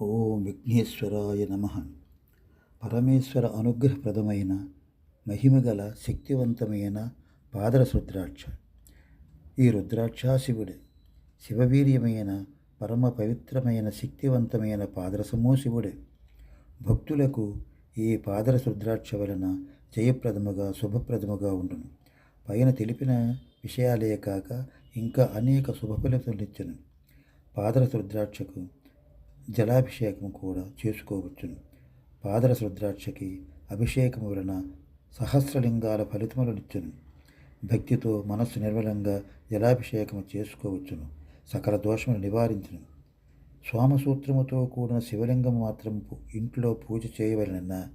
ఓం విఘ్నేశ్వరాయ నమ. పరమేశ్వర అనుగ్రహప్రదమైన మహిమగల శక్తివంతమైన పాదరస రుద్రాక్ష. ఈ రుద్రాక్ష శివుడే. శివవీర్యమైన పరమ పవిత్రమైన శక్తివంతమైన పాదరసము శివుడే. భక్తులకు ఈ పాదరస రుద్రాక్ష వలన జయప్రదముగా శుభప్రదముగా ఉండును. పైన తెలిపిన విషయాలే కాక ఇంకా అనేక శుభఫలితములిచ్చును. పాదరస రుద్రాక్షకు జలాభిషేకం కూడా చేసుకోవచ్చును. పాదరస రుద్రాక్షకి అభిషేకం వలన సహస్రలింగాల ఫలితములనిచ్చును. భక్తితో మనస్సు నిర్మలంగా జలాభిషేకము చేసుకోవచ్చును. సకల దోషములు నివారించును. సోమసూత్రముతో కూడిన శివలింగం మాత్రం ఇంట్లో పూజ చేయవలనన్న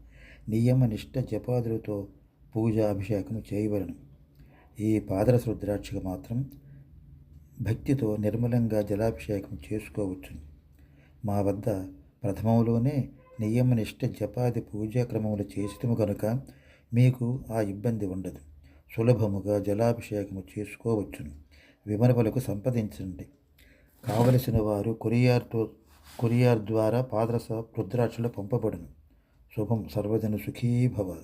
నియమ నిష్ట జపాదులతో పూజ అభిషేకము చేయవలను. ఈ పాదరస రుద్రాక్షకు మాత్రం భక్తితో నిర్మలంగా జలాభిషేకం చేసుకోవచ్చును. మా వద్ద ప్రథమంలోనే నియమనిష్ట జపాది పూజా క్రమములు చేసితము కనుక మీకు ఆ ఇబ్బంది ఉండదు. సులభముగా జలాభిషేకము చేసుకోవచ్చును. విమర్శలకు సంప్రదించండి. కావలసిన వారు కొరియర్ ద్వారా పాదరస రుద్రాక్షలు పంపబడును. శుభం. సర్వజన సుఖీ భవ.